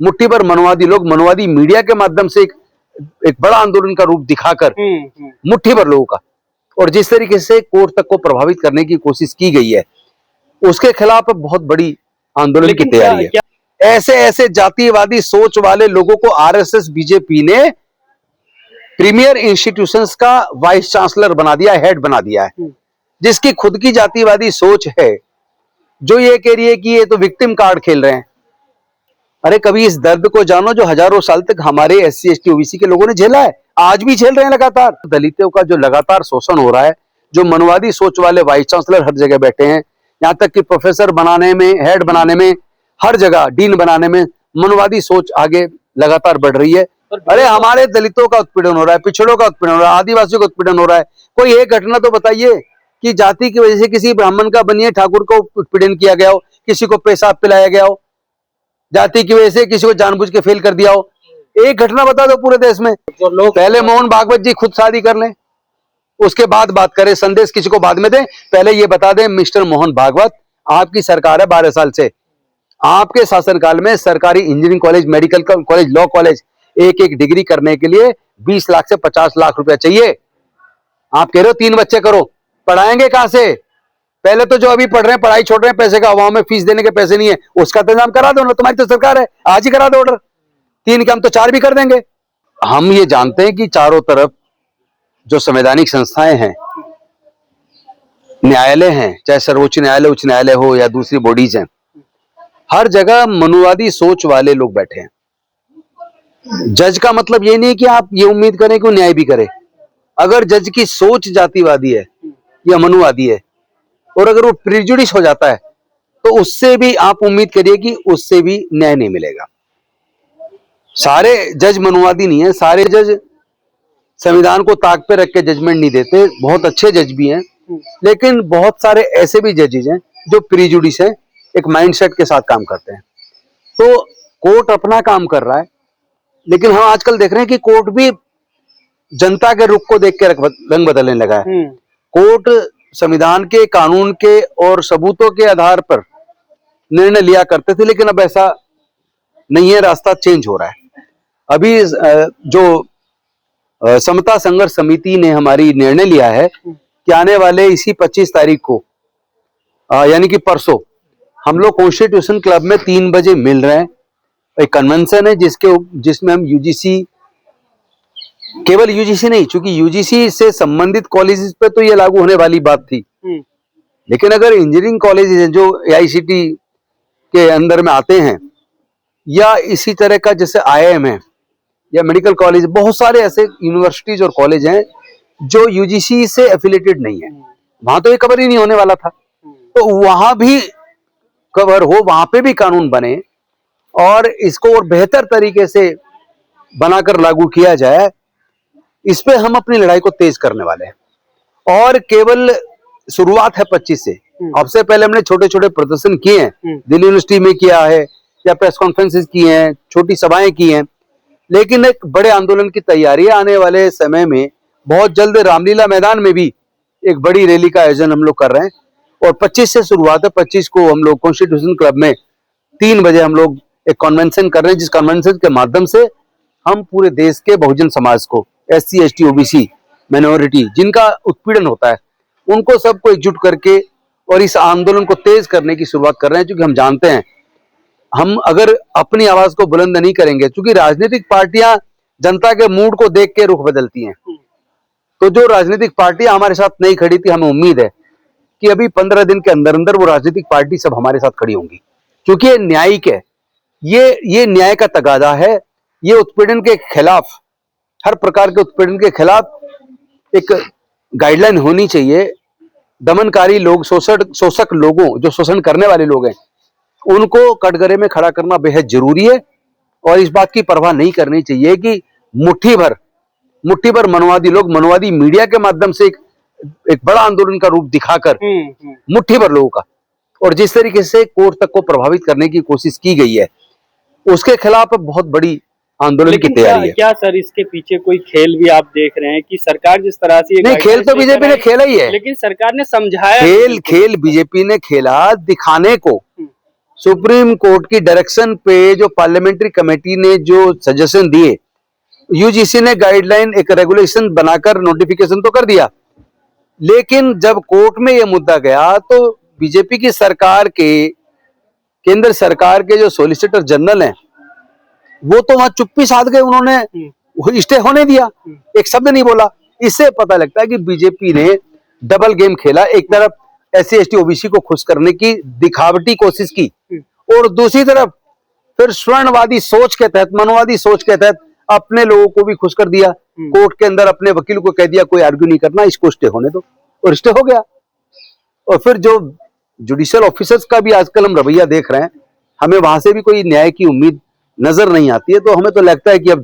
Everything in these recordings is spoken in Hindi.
मुट्ठी भर मनवादी लोग मनवादी मीडिया के माध्यम से एक बड़ा आंदोलन का रूप दिखाकर मुट्ठी भर लोगों का, और जिस तरीके से कोर्ट तक को प्रभावित करने की कोशिश की गई है, उसके खिलाफ बहुत बड़ी आंदोलन की तैयारी है। ऐसे ऐसे जातिवादी सोच वाले लोगों को आरएसएस बीजेपी ने प्रीमियर इंस्टीट्यूशंस का वाइस चांसलर बना दिया, हेड बना दिया है, जिसकी खुद की जातिवादी सोच है, जो ये कह रही है कि ये तो विक्टिम कार्ड खेल रहे हैं। अरे कभी इस दर्द को जानो जो हजारों साल तक हमारे एससी एसटी ओबीसी के लोगों ने झेला है, आज भी झेल रहे हैं लगातार। दलितों का जो लगातार शोषण हो रहा है, जो मनवादी सोच वाले वाइस चांसलर हर जगह बैठे हैं, यहाँ तक कि प्रोफेसर बनाने में, हेड बनाने में, हर जगह डीन बनाने में मनवादी सोच आगे लगातार बढ़ रही है। अरे हमारे दलितों का उत्पीड़न हो रहा है, पिछड़ों का उत्पीड़न हो रहा है, आदिवासियों का उत्पीड़न हो रहा है। कोई एक घटना तो बताइए कि जाति की वजह से किसी ब्राह्मण का बनिए ठाकुर को उत्पीड़न किया गया हो, किसी को पेशाब पिलाया गया हो, जाति की वजह से किसी को जानबूझ के फेल कर दिया हो। एक घटना बता दो पूरे देश में। तो लोग पहले मोहन भागवत जी खुद शादी कर लें, उसके बाद बात करें, संदेश किसी को बाद में दें। पहले ये बता दें मिस्टर मोहन भागवत, आपकी सरकार है 12 साल से, आपके शासनकाल में सरकारी engineering college, medical college, law college, एक एक डिग्री करने के लिए 20 लाख से 50 लाख रुपया चाहिए। आप कह रहे हो 3 बच्चे करो, पढ़ाएंगे कहां से? पहले तो जो अभी पढ़ रहे हैं, पढ़ाई छोड़ रहे हैं, पैसे का अभाव में फीस देने के पैसे नहीं है, उसका इंतजाम करा दो ना, तुम्हारी तो सरकार है, आज ही करा दो ऑर्डर। 3 के हम तो 4 भी कर देंगे। हम ये जानते हैं कि चारों तरफ जो संवैधानिक संस्थाएं हैं, न्यायालय हैं, चाहे सर्वोच्च न्यायालय, उच्च न्यायालय हो या दूसरी बॉडीज हैं, हर जगह मनुवादी सोच वाले लोग बैठे हैं। जज का मतलब ये नहीं कि आप ये उम्मीद करें कि वो न्याय भी करे। अगर जज की सोच जातिवादी है या मनुवादी है, और अगर वो प्रिजुडिस हो जाता है, तो उससे भी आप उम्मीद करिए कि उससे भी न्याय नहीं मिलेगा। सारे जज मनुवादी नहीं है, सारे जज संविधान को ताक पे रख के जजमेंट नहीं देते, बहुत अच्छे जज भी हैं, लेकिन बहुत सारे ऐसे भी जजेज हैं जो प्रिजुडिस है, एक माइंडसेट के साथ काम करते हैं। तो कोर्ट अपना काम कर रहा है, लेकिन हम आजकल देख रहे हैं कि कोर्ट भी जनता के रुख को देख के रंग बदलने लगा है। कोर्ट संविधान के, कानून के और सबूतों के आधार पर निर्णय लिया करते थे, लेकिन अब ऐसा नहीं है, रास्ता चेंज हो रहा है। अभी जो समता संघर्ष समिति ने हमारी निर्णय लिया है कि आने वाले इसी 25 तारीख को, यानी कि परसों, हम लोग कॉन्स्टिट्यूशन क्लब में 3 बजे मिल रहे हैं। एक कन्वेंशन है जिसमें हम यूजीसी, केवल यूजीसी नहीं, चूंकि यूजीसी से संबंधित कॉलेजेस पे तो ये लागू होने वाली बात थी, लेकिन अगर इंजीनियरिंग कॉलेजेस हैं जो एआईसीटी के अंदर में आते हैं, या इसी तरह का जैसे आईआईएम है या मेडिकल कॉलेज, बहुत सारे ऐसे यूनिवर्सिटीज और कॉलेज हैं जो यूजीसी से एफिलेटेड नहीं है, वहां तो ये कवर ही नहीं होने वाला था। तो वहां भी कवर हो, वहां पे भी कानून बने और इसको और बेहतर तरीके से बनाकर लागू किया जाए, इस पे हम अपनी लड़ाई को तेज करने वाले हैं। और केवल शुरुआत है 25 से। अब से पहले हमने छोटे छोटे प्रदर्शन किए हैं, दिल्ली यूनिवर्सिटी में किया है, या प्रेस कॉन्फ्रेंसेस किए हैं, छोटी सभाएं की हैं, लेकिन एक बड़े आंदोलन की तैयारी आने वाले समय में बहुत जल्द रामलीला मैदान में भी एक बड़ी रैली का आयोजन हम लोग कर रहे हैं। और 25 से शुरुआत है, 25 को हम लोग कॉन्स्टिट्यूशन क्लब में 3 बजे हम लोग एक कन्वेंशन कर रहे हैं, जिस कन्वेंशन के माध्यम से हम पूरे देश के बहुजन समाज को, एससी एसटी ओबीसी माइनॉरिटी जिनका उत्पीड़न होता है, उनको सबको एकजुट करके और इस आंदोलन को तेज करने की शुरुआत कर रहे हैं। क्योंकि हम जानते हैं, हम अगर अपनी आवाज को बुलंद नहीं करेंगे, क्योंकि राजनीतिक पार्टियां जनता के मूड को देख के रुख बदलती हैं, तो जो राजनीतिक पार्टियां हमारे साथ नहीं खड़ी थी, हमें उम्मीद है कि अभी 15 दिन के अंदर अंदर वो राजनीतिक पार्टी सब हमारे साथ खड़ी होंगी, क्योंकि ये न्यायिक है, ये न्याय का तगादा है। ये उत्पीड़न के खिलाफ, हर प्रकार के उत्पीड़न के खिलाफ एक गाइडलाइन होनी चाहिए। दमनकारी लोग, शोषक लोगों, जो शोषण करने वाले लोग हैं, उनको कटघरे में खड़ा करना बेहद जरूरी है। और इस बात की परवाह नहीं करनी चाहिए कि मुट्ठी भर मनवादी लोग मनवादी मीडिया के माध्यम से एक बड़ा आंदोलन का रूप दिखाकर मुट्ठी भर लोगों का, और जिस तरीके से कोर्ट तक को प्रभावित करने की कोशिश की गई है, उसके खिलाफ बहुत बड़ी आंदोलन की तैयारी है। क्या सर इसके पीछे कोई खेल भी आप देख रहे हैं कि सरकार जिस तरह से नहीं, खेल तो बीजेपी ने खेला ही है, लेकिन सरकार ने समझाया, खेल बीजेपी ने खेला दिखाने को सुप्रीम कोर्ट की डायरेक्शन पे जो पार्लियामेंट्री कमेटी ने जो सजेशन दिए, यूजीसी ने गाइडलाइन एक रेगुलेशन बनाकर नोटिफिकेशन तो कर दिया, लेकिन जब कोर्ट में ये मुद्दा गया तो बीजेपी की सरकार के, केंद्र सरकार के जो सॉलिसिटर जनरल हैं, वो तो वहां चुप्पी साध गए, उन्होंने स्टे होने दिया, एक शब्द नहीं बोला। इससे पता लगता है कि बीजेपी ने डबल गेम खेला। एक तरफ SC ST OBC को खुश करने की दिखावटी कोशिश की, और दूसरी तरफ फिर स्वर्णवादी सोच के तहत, मनोवादी सोच के तहत अपने लोगों को भी खुश कर दिया। कोर्ट के अंदर अपने वकील को कह दिया कोई आर्ग्यू नहीं करना, इसको स्टे होने दो, और स्टे हो गया। और फिर जो जुडिशियल ऑफिसर्स का भी आजकल हम रवैया देख रहे हैं, हमें वहां से भी कोई न्याय की उम्मीद नजर नहीं आती है। तो हमें तो लगता है कि अब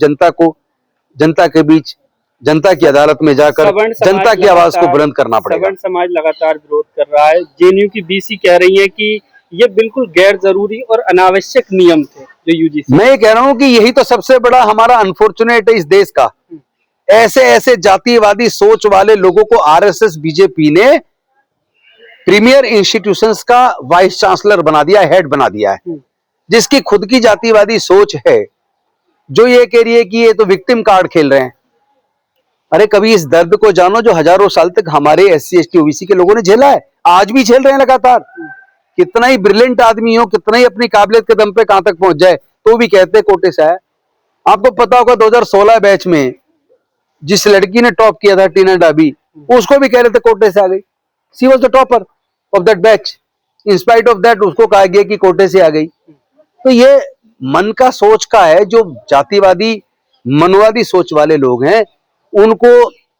जनता के बीच, जनता की अदालत में जाकर जनता की आवाज को बुलंद करना पड़ेगा। सवर्ण समाज लगातार विरोध कर रहा है। JNU की BC कह रही है कि ये बिल्कुल गैर जरूरी और अनावश्यक नियम थे जो UGC। मैं ये कह रहा हूं कि यही तो सबसे बड़ा हमारा अनफॉर्चुनेट है इस देश का। ऐसे जातिवादी सोच वाले लोगों को RSS BJP ने प्रीमियर इंस्टीट्यूशंस का वाइस चांसलर बना दिया, हेड बना दिया है, जिसकी खुद की जातिवादी सोच है, जो ये कह रही है कि ये तो विक्टिम कार्ड खेल रहे हैं। अरे कभी इस दर्द को जानो जो हजारों साल तक हमारे SC ST OBC के लोगों ने झेला है, आज भी झेल रहे हैं लगातार। कितना ही ब्रिलियंट आदमी हो, कितना ही अपनी काबिलियत के दम पे कहां तक पहुंच जाए, तो भी कहते कोटे से आया। आपको पता होगा 2016 बैच में जिस लड़की ने टॉप किया था, टीना डाबी, उसको भी कह रहे थे कोटे से आ गई। She was the topper of that batch, in spite of that उसको कहा गया कि कोटे से आ गई। तो ये मन का सोच का है। जो जातिवादी मनवादी सोच वाले लोग हैं, उनको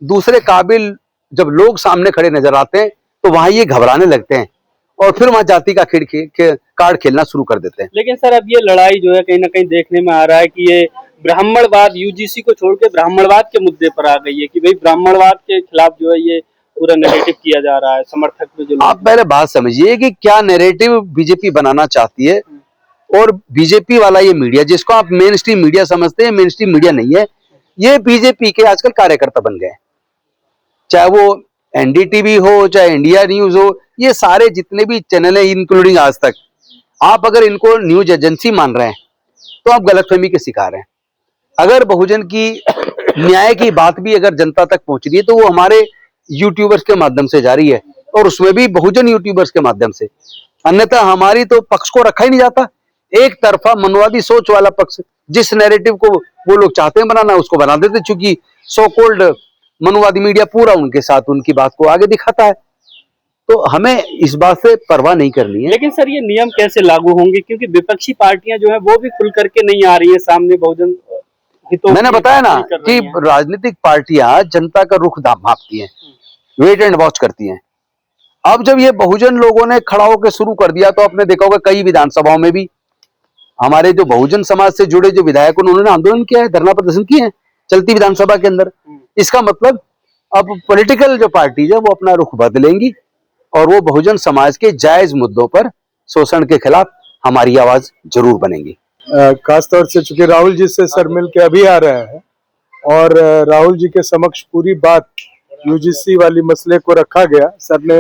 दूसरे काबिल जब लोग सामने खड़े नजर आते हैं तो वहां ये घबराने लगते हैं, और फिर वहां जाति का कार्ड खेलना शुरू कर देते हैं। लेकिन सर अब ये लड़ाई जो है कहीं ना कहीं देखने में आ रहा है कि ये ब्राह्मणवाद, UGC को छोड़ के ब्राह्मणवाद के मुद्दे पर आ गई है कि भाई ब्राह्मणवाद के खिलाफ जो है ये पूरा नैरेटिव किया जा रहा है। समर्थक में जो आप पहले बात समझिए कि क्या नैरेटिव बीजेपी बनाना चाहती है, और बीजेपी वाला ये मीडिया जिसको आप मेन स्ट्रीम मीडिया समझते हैं, मेन स्ट्रीम मीडिया नहीं है। ये बीजेपी के आजकल कार्यकर्ता बन गए, चाहे वो NDTV हो, चाहे इंडिया न्यूज हो, ये सारे जितने भी चैनल है इंक्लूडिंग आज तक, आप अगर इनको न्यूज एजेंसी मान रहे हैं तो आप गलतफहमी के शिकार हैं। अगर बहुजन की न्याय की बात भी अगर जनता तक पहुंच रही है तो वो हमारे यूट्यूबर्स के माध्यम से जा रही है, और उसमें भी बहुजन यूट्यूबर्स के माध्यम से। अन्यथा हमारी तो पक्ष को रखा ही नहीं जाता। एक तरफा मनवादी सोच वाला पक्ष, जिस नैरेटिव को वो लोग चाहते हैं बनाना, उसको बना देते, चूंकि सो कॉल्ड मनवादी मीडिया पूरा उनके साथ उनकी बात को आगे दिखाता है। तो हमें इस बात से परवाह नहीं करनी है। लेकिन सर ये नियम कैसे लागू होंगे, क्योंकि विपक्षी पार्टियां जो है वो भी खुल करके नहीं आ रही है सामने बहुजन हितों। मैंने बताया ना कि राजनीतिक पार्टियां जनता का रुख भांपती हैं, वेट एंड वॉच करती हैं। अब जब ये बहुजन लोगों ने खड़ा होकर शुरू कर दिया, तो आपने देखा होगा कई विधानसभाओं में भी हमारे जो बहुजन समाज से जुड़े जो विधायक उन्होंने आंदोलन किया है, धरना प्रदर्शन किए हैं चलती विधानसभा के अंदर। इसका मतलब अब पॉलिटिकल जो पार्टी है वो अपना रुख बदलेंगी, और वो बहुजन समाज के जायज मुद्दों पर शोषण के खिलाफ हमारी आवाज जरूर बनेगी। खासतौर से चूंकि राहुल जी से सर मिल के अभी आ रहे हैं, और राहुल जी के समक्ष पूरी बात UGC वाली मसले को रखा गया, सर ने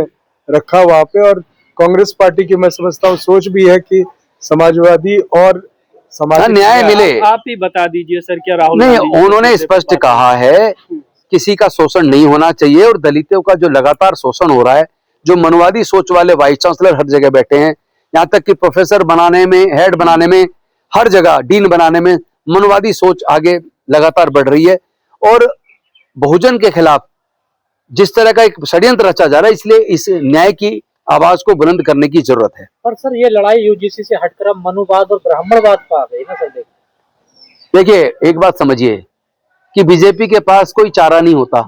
रखा वहां पे। और कांग्रेस पार्टी की मैं समझता हूँ सोच भी है कि समाजवादी और समाज न्याय मिले। आप ही बता दीजिए सर, क्या राहुल नहीं, उन्होंने स्पष्ट कहा है किसी का शोषण नहीं होना चाहिए, और दलितों का जो लगातार शोषण हो रहा है, जो मनवादी सोच वाले वाइस चांसलर हर जगह बैठे हैं, यहाँ तक कि प्रोफेसर बनाने में, हेड बनाने में, हर जगह डीन बनाने में मनवादी सोच आगे लगातार बढ़ रही है, और बहुजन के खिलाफ जिस तरह का एक षड्यंत्र रचा जा रहा है, इसलिए इस न्याय की आवाज को बुलंद करने की जरूरत है। पर सर ये लड़ाई UGC से हटकर अब मनुवाद और ब्राह्मणवाद पर आ गई ना सर। देखिए एक बात समझिए कि बीजेपी के पास कोई चारा नहीं होता।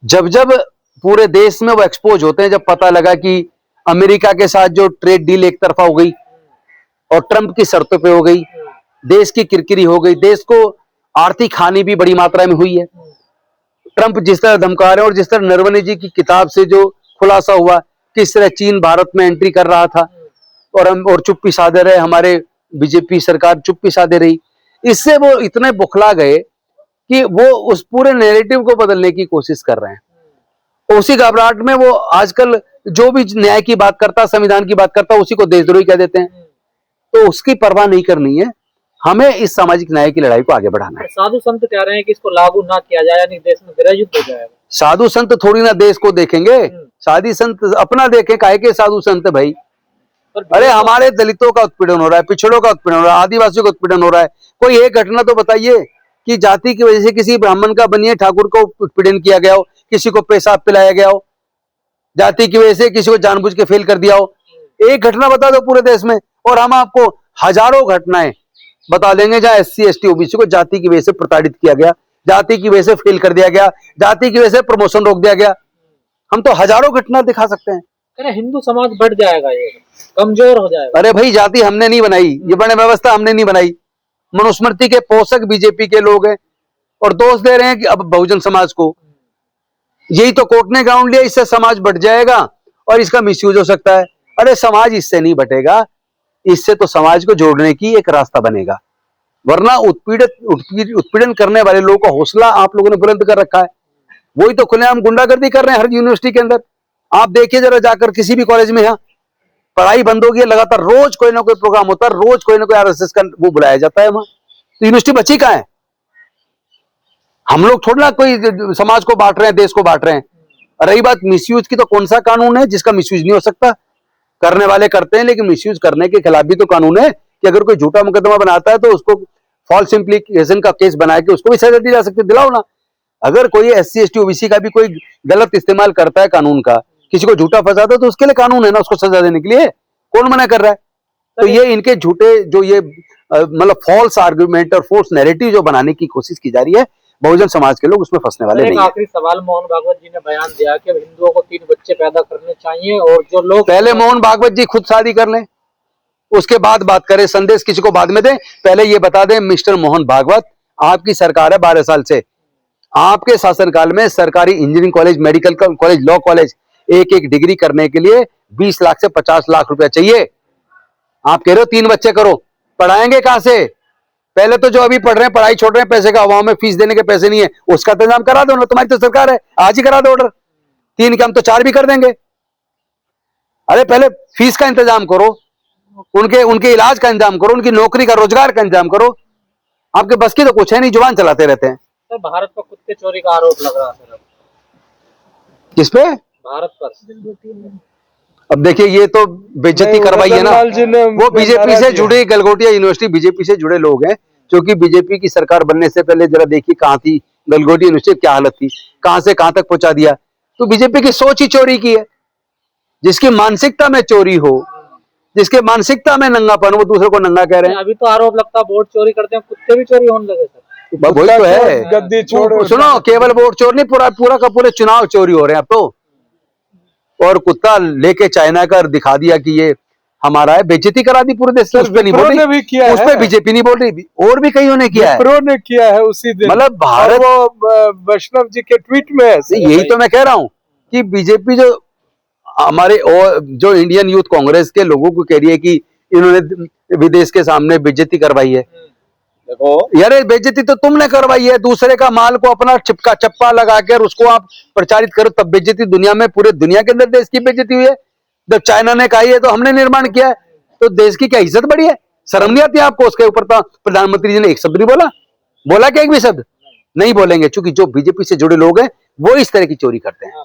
जब जब पूरे देश में वो एक्सपोज होते हैं, जब पता लगा कि अमेरिका के साथ जो ट्रेड डील एक तरफा हो गई और ट्रंप की शर्तों पे हो गई, देश की किरकिरी हो गई, देश को आर्थिक हानि भी बड़ी मात्रा में हुई है। ट्रंप जिस तरह धमका रहे हैं, और जिस तरह नरवणे जी की किताब से जो खुलासा हुआ किस तरह चीन भारत में एंट्री कर रहा था, और हम और चुप्पी साधे रहे, हमारे बीजेपी सरकार चुप्पी साधे रही, इससे वो इतने बुखला गए कि वो उस पूरे नैरेटिव को बदलने की कोशिश कर रहे हैं। उसी घबराहट में वो आजकल जो भी न्याय की बात करता, संविधान की बात करता, उसी को देशद्रोही कह देते हैं। तो उसकी परवाह नहीं करनी है। हमें इस सामाजिक न्याय की लड़ाई को आगे बढ़ाना है। साधु संत कह रहे हैं कि इसको लागू ना किया जाए, यानी देश में गृह युद्ध हो जाएगा। साधु संत थोड़ी ना देश को देखेंगे, साधु संत अपना देखें। काहे के साधु संत भाई? अरे हमारे दलितों का उत्पीड़न हो रहा है, पिछड़ों का उत्पीड़न हो रहा है, आदिवासियों का उत्पीड़न हो रहा है। कोई एक घटना तो बताइए कि जाति की वजह से किसी ब्राह्मण का बनिए ठाकुर को उत्पीड़न किया गया हो, किसी को पेशाब पिलाया गया हो, जाति की वजह से किसी को जानबूझ के फेल कर दिया हो। एक घटना बता दो पूरे देश में, और हम आपको हजारों घटनाएं बता देंगे जहां SC ST OBC को जाति की वजह से प्रताड़ित किया गया, जाति की वजह से फेल कर दिया गया, जाति की वजह से प्रमोशन रोक दिया गया। हम तो हजारों घटना दिखा सकते हैं। कह रहे हिंदू समाज बढ़ जाएगा, ये कमजोर हो जाएगा। अरे भाई, जाति हमने नहीं बनाई, ये वर्ण व्यवस्था हमने नहीं बनाई। मनुस्मृति के पोषक बीजेपी के लोग हैं और दोष दे रहे हैं कि अब बहुजन समाज को। यही तो कोर्ट ने ग्राउंड लिया, इससे समाज बढ़ जाएगा और इसका मिसयूज हो सकता है। अरे समाज इससे नहीं बटेगा, इससे तो समाज को जोड़ने की एक रास्ता बनेगा। वरना उत्पीड़न करने वाले लोगों का हौसला आप लोगों ने बुलंद कर रखा है। वही तो खुलेआम गुंडागर्दी कर रहे हैं हर यूनिवर्सिटी के अंदर। आप देखिए जरा जाकर किसी भी कॉलेज में, यहाँ पढ़ाई बंद होगी, लगातार रोज कोई ना कोई प्रोग्राम होता है, रोज कोई ना कोई RSS का वो बुलाया जाता है वहां। तो यूनिवर्सिटी बची कहां है? हम लोग थोड़ा ना कोई समाज को बांट रहे हैं, देश को बांट रहे हैं। रही बात मिसयूज की, तो कौन सा कानून है जिसका मिसयूज नहीं हो सकता? करने वाले करते हैं, लेकिन मिसयूज करने के खिलाफ भी तो कानून है कि अगर कोई झूठा मुकदमा बनाता है तो उसको फॉल्स इम्प्लीकेशन का केस बना के उसको भी सजा दी जा सकती है। दिलाओ ना। अगर कोई SC ST OBC का भी कोई गलत इस्तेमाल करता है कानून का, किसी को झूठा फंसाता है, तो उसके लिए कानून है ना, उसको सजा देने के लिए। कौन मना कर रहा है? तो ये इनके झूठे जो ये मतलब फॉल्स आर्गुमेंट और फॉल्स नैरेटिव जो बनाने की कोशिश की जा रही है, बहुजन समाज के लोग उसमें फंसने वाले नहीं है। आखिरी सवाल, मोहन भागवत जी ने बयान दिया कि हिंदुओं को 3 बच्चे पैदा करने चाहिए, और जो लोग पहले मोहन भागवत जी खुद शादी कर लें, उसके बाद बात करें। संदेश किसी को बाद में दें, पहले ये बता दें मिस्टर मोहन भागवत, आपकी सरकार है 12 साल से, आपके शासनकाल में सरकारी engineering college, medical college, law college, एक एक डिग्री करने के लिए 20 लाख से 50 लाख रुपया चाहिए। आप कह रहे हो 3 बच्चे करो, पढ़ाएंगे कहां से? पहले तो जो अभी पढ़ रहे हैं, पढ़ाई छोड़ रहे हैं, पैसे का अभाव में फीस देने के पैसे नहीं है, उसका इंतजाम करा दो ना। तुम्हारी तो सरकार है, आज ही करा दो ऑर्डर। 3 के हम तो 4 भी कर देंगे। अरे पहले फीस का इंतजाम करो, उनके इलाज का इंतजाम करो, उनकी नौकरी का, रोजगार का इंतजाम करो। आपके बस की तो कुछ है नहीं, जुबान चलाते रहते हैं। सर, भारत पर कुत्ते चोरी का आरोप लग रहा है। किस पे? भारत पर। अब देखिए, ये तो बेइज्जती करवाई है ना। वो बीजेपी से जुड़े, गलगोटिया यूनिवर्सिटी बीजेपी से जुड़े लोग हैं, क्योंकि बीजेपी की सरकार बनने से पहले जरा देखिए कहां थी गलगोटिया यूनिवर्सिटी, क्या हालत थी, कहां से कहां तक पहुंचा दिया। तो बीजेपी की सोच ही चोरी की है। जिसकी मानसिकता में चोरी हो, जिसके मानसिकता में नंगापन, वो दूसरे को नंगा कह रहे हैं। अभी तो आरोप लगता है वोट चोरी करते हैं, कुत्ते भी चोरी होने लगे सर। वही तो है, गद्दी छोड़। सुनो, केवल वोट चोर नहीं, पूरा का पूरे चुनाव चोरी हो रहे हैं अब तो। और कुत्ता लेके चाइना का दिखा दिया कि ये हमारा है, बेइज्जती करा दी पूरे देश की। उस पे नहीं बोल रही, उस पे बीजेपी नहीं बोल रही, और भी कईयों ने किया है। विप्रो ने किया है उसी दिन, मतलब भारत, वो वैष्णव जी के ट्वीट में है। यही तो मैं कह रहा हूं कि बीजेपी जो हमारे जो इंडियन यूथ कांग्रेस के लोगों को कह रही है कि इन्होंने विदेश के सामने बेइज्जती करवाई है। देखो यार, बेइज्जती तो तुमने करवाई है। दूसरे का माल को अपना चिपका चप्पा लगाकर उसको आप प्रचारित करो, तब बेइज्जती दुनिया में, पूरे दुनिया के अंदर देश की बेइज्जती हुई है। जब चाइना ने कही है तो हमने निर्माण किया है, तो देश की क्या इज्जत बढ़ी है? शर्म नहीं आती आपको? उसके ऊपर तो प्रधानमंत्री जी ने एक शब्द नहीं बोला क्या? एक भी शब्द नहीं बोलेंगे, क्योंकि जो बीजेपी से जुड़े लोग हैं वो इस तरह की चोरी करते हैं।